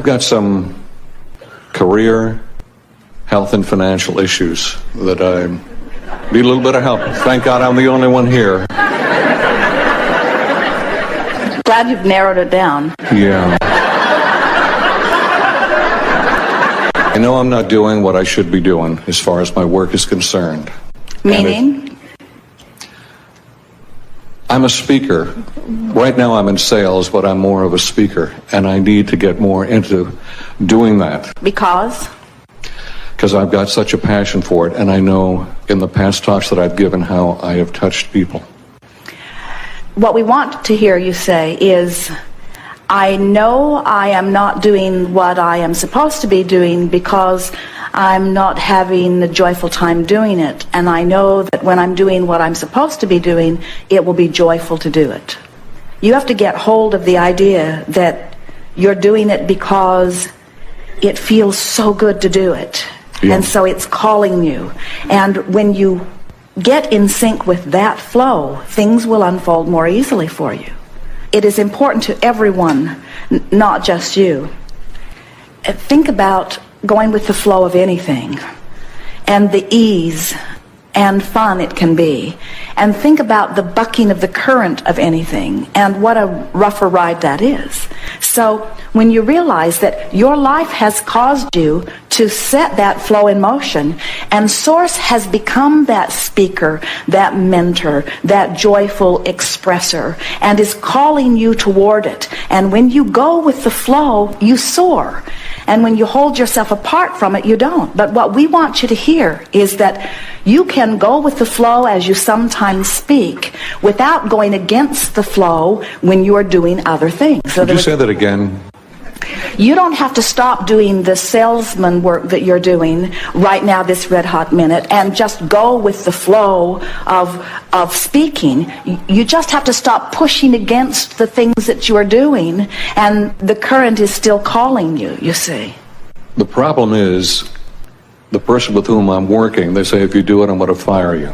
got some career, health, and financial issues that I need a little bit of help. Thank God I'm the only one here. Glad you've narrowed it down. Yeah. I know I'm not doing what I should be doing as far as my work is concerned. Meaning? I'm a speaker. Right now I'm in sales, but I'm more of a speaker, and I need to get more into doing that. Because? Because I've got such a passion for it, and I know in the past talks that I've given how I have touched people. What we want to hear you say is, I know I am not doing what I am supposed to be doing because I'm not having the joyful time doing it. And I know that when I'm doing what I'm supposed to be doing, it will be joyful to do it. You have to get hold of the idea that you're doing it because it feels so good to do it. Yeah. And so it's calling you. And when you get in sync with that flow, things will unfold more easily for you. It is important to everyone, not just you. Think about going with the flow of anything and the ease and fun it can be. And think about the bucking of the current of anything and what a rougher ride that is. So when you realize that your life has caused you to set that flow in motion, and Source has become that speaker, that mentor, that joyful expresser, and is calling you toward it. And when you go with the flow, you soar. And when you hold yourself apart from it, you don't. But what we want you to hear is that you can go with the flow as you sometimes speak without going against the flow when you are doing other things. So Could you say that again? You don't have to stop doing the salesman work that you're doing right now, this red hot minute, and just go with the flow of speaking. You just have to stop pushing against the things that you are doing, and the current is still calling you, you see. The problem is, the person with whom I'm working, they say, if you do it, I'm going to fire you.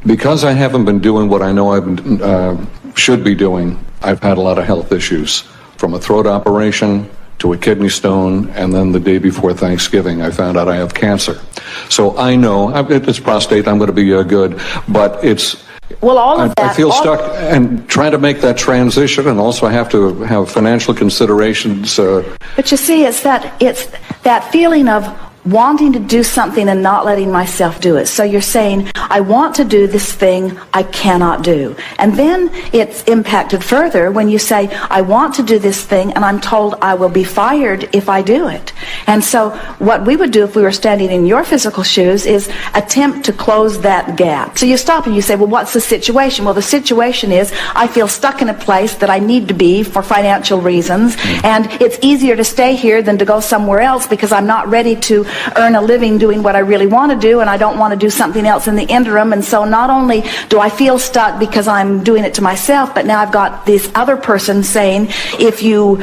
Because I haven't been doing what I know I should be doing, I've had a lot of health issues. From a throat operation to a kidney stone, and then the day before Thanksgiving, I found out I have cancer. So I know, it's prostate, I'm going to be good, but it's... Well, all of that... I feel stuck and trying to make that transition, and also I have to have financial considerations. But you see, it's that feeling of wanting to do something and not letting myself do it. So you're saying, I want to do this thing I cannot do. And then it's impacted further when you say, I want to do this thing and I'm told I will be fired if I do it. And so what we would do if we were standing in your physical shoes is attempt to close that gap. So you stop and you say, well, what's the situation? Well, the situation is I feel stuck in a place that I need to be for financial reasons, and it's easier to stay here than to go somewhere else because I'm not ready to earn a living doing what I really want to do, and I don't want to do something else in the interim. And so not only do I feel stuck because I'm doing it to myself, but now I've got this other person saying, if you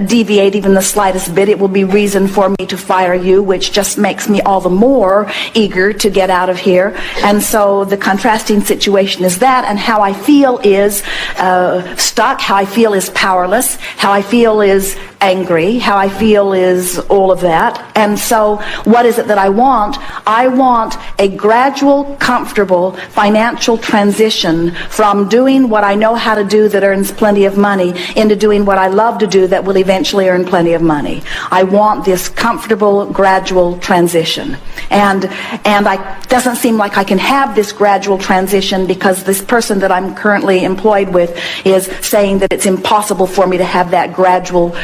deviate even the slightest bit, it will be reason for me to fire you, which just makes me all the more eager to get out of here. And so the contrasting situation is that, and how I feel is stuck, how I feel is powerless, how I feel is angry, how I feel is all of that. And so what is it that I want? I want a gradual, comfortable financial transition from doing what I know how to do that earns plenty of money into doing what I love to do that will eventually earn plenty of money. I want this comfortable, gradual transition. And it doesn't seem like I can have this gradual transition because this person that I'm currently employed with is saying that it's impossible for me to have that gradual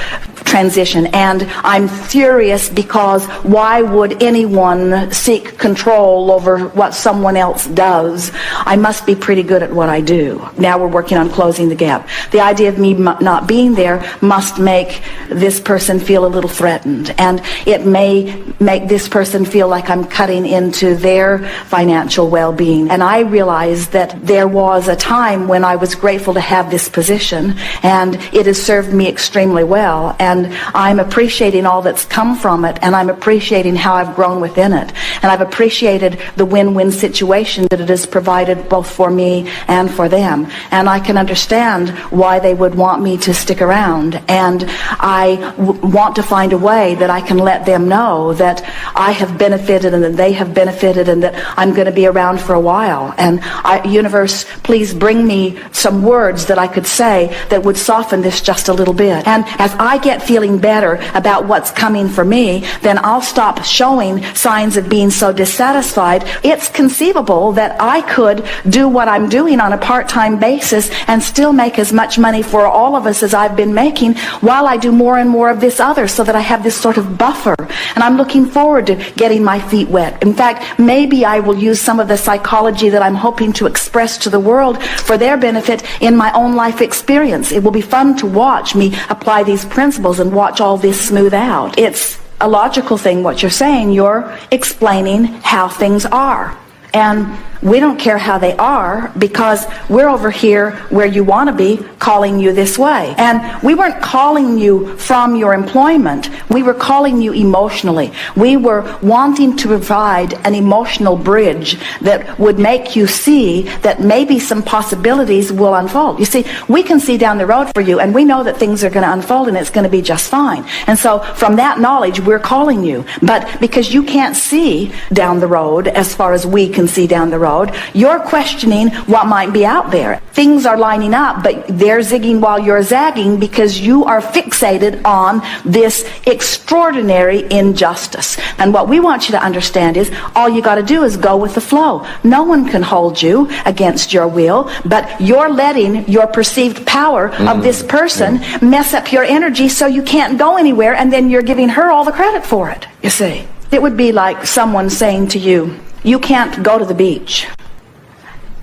transition. And I'm furious because why would anyone seek control over what someone else does? I must be pretty good at what I do. Now we're working on closing the gap. The idea of me not being there must make this person feel a little threatened, and it may make this person feel like I'm cutting into their financial well-being. And I realized that there was a time when I was grateful to have this position, and it has served me extremely well. And and I'm appreciating all that's come from it, and I'm appreciating how I've grown within it, and I've appreciated the win-win situation that it has provided both for me and for them, and I can understand why they would want me to stick around, and I want to find a way that I can let them know that I have benefited and that they have benefited and that I'm going to be around for a while. And universe, please bring me some words that I could say that would soften this just a little bit. And as I get feeling better about what's coming for me, then I'll stop showing signs of being so dissatisfied. It's conceivable that I could do what I'm doing on a part-time basis and still make as much money for all of us as I've been making while I do more and more of this other, so that I have this sort of buffer. And I'm looking forward to getting my feet wet. In fact, maybe I will use some of the psychology that I'm hoping to express to the world for their benefit in my own life experience. It will be fun to watch me apply these principles and watch all this smooth out. It's a logical thing what you're saying. You're explaining how things are. And we don't care how they are, because we're over here where you want to be, calling you this way. And we weren't calling you from your employment. We were calling you emotionally. We were wanting to provide an emotional bridge that would make you see that maybe some possibilities will unfold. You see, we can see down the road for you, and we know that things are going to unfold and it's going to be just fine. And so from that knowledge, we're calling you. But because you can't see down the road as far as we can see down the road, you're questioning what might be out there. Things are lining up, but they're zigging while you're zagging, because you are fixated on this extraordinary injustice. And what we want you to understand is all you got to do is go with the flow. No one can hold you against your will, but you're letting your perceived power of this person mess up your energy so you can't go anywhere, and then you're giving her all the credit for it, you see. It would be like someone saying to you, you can't go to the beach.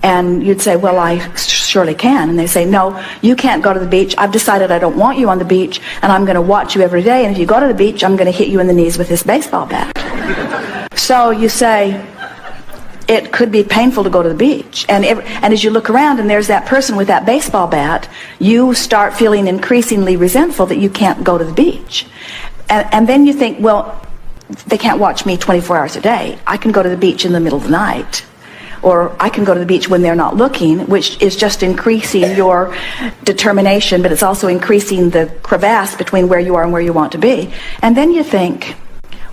And you'd say, well, I surely can. And they say, no, you can't go to the beach. I've decided I don't want you on the beach, and I'm going to watch you every day. And if you go to the beach, I'm going to hit you in the knees with this baseball bat. So you say, it could be painful to go to the beach. And as you look around and there's that person with that baseball bat, you start feeling increasingly resentful that you can't go to the beach. And then you think, well, they can't watch me 24 hours a day. I can go to the beach in the middle of the night. Or I can go to the beach when they're not looking, which is just increasing your determination, but it's also increasing the crevasse between where you are and where you want to be. And then you think,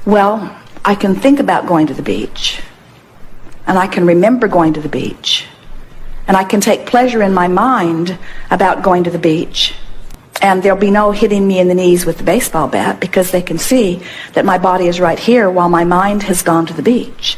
well, I can think about going to the beach. And I can remember going to the beach. And I can take pleasure in my mind about going to the beach. And there'll be no hitting me in the knees with the baseball bat, because they can see that my body is right here while my mind has gone to the beach.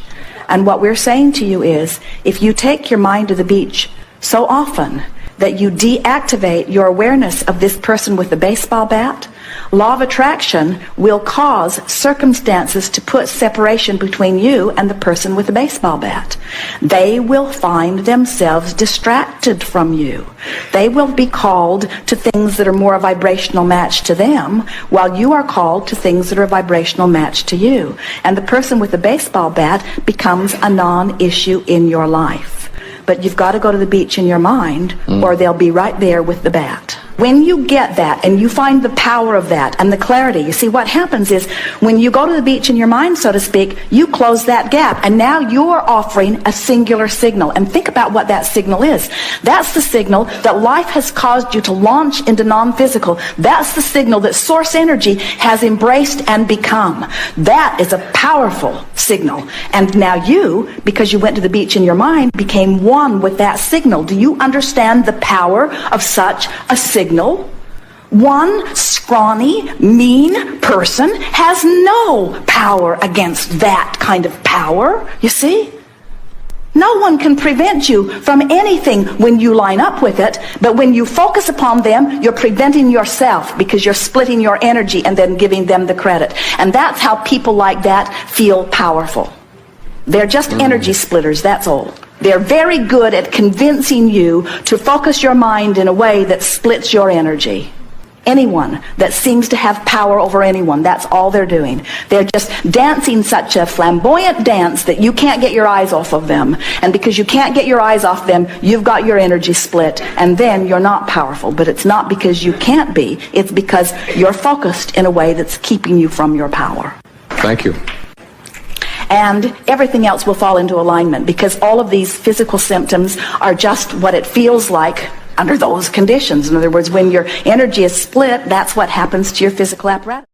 And what we're saying to you is, if you take your mind to the beach so often that you deactivate your awareness of this person with the baseball bat, law of attraction will cause circumstances to put separation between you and the person with the baseball bat. They will find themselves distracted from you. They will be called to things that are more a vibrational match to them, while you are called to things that are a vibrational match to you. And the person with the baseball bat becomes a non-issue in your life. But you've got to go to the beach in your mind, or they'll be right there with the bat. When you get that and you find the power of that and the clarity, you see what happens is when you go to the beach in your mind, so to speak, you close that gap, and now you're offering a singular signal. And think about what that signal is. That's the signal that life has caused you to launch into non-physical. That's the signal that source energy has embraced and become. That is a powerful signal. And now you, because you went to the beach in your mind, became one with that signal. Do you understand the power of such a signal? One scrawny, mean person has no power against that kind of power, you see? No one can prevent you from anything when you line up with it, but when you focus upon them, you're preventing yourself, because you're splitting your energy and then giving them the credit. And that's how people like that feel powerful. They're just energy splitters, that's all. They're very good at convincing you to focus your mind in a way that splits your energy. anyone that seems to have power over anyone. That's all they're doing. They're just dancing such a flamboyant dance that you can't get your eyes off of them. And because you can't get your eyes off them, you've got your energy split, and then you're not powerful. But it's not because you can't be, it's because you're focused in a way that's keeping you from your power. Thank you. And everything else will fall into alignment, because all of these physical symptoms are just what it feels like under those conditions. In other words, when your energy is split, that's what happens to your physical apparatus.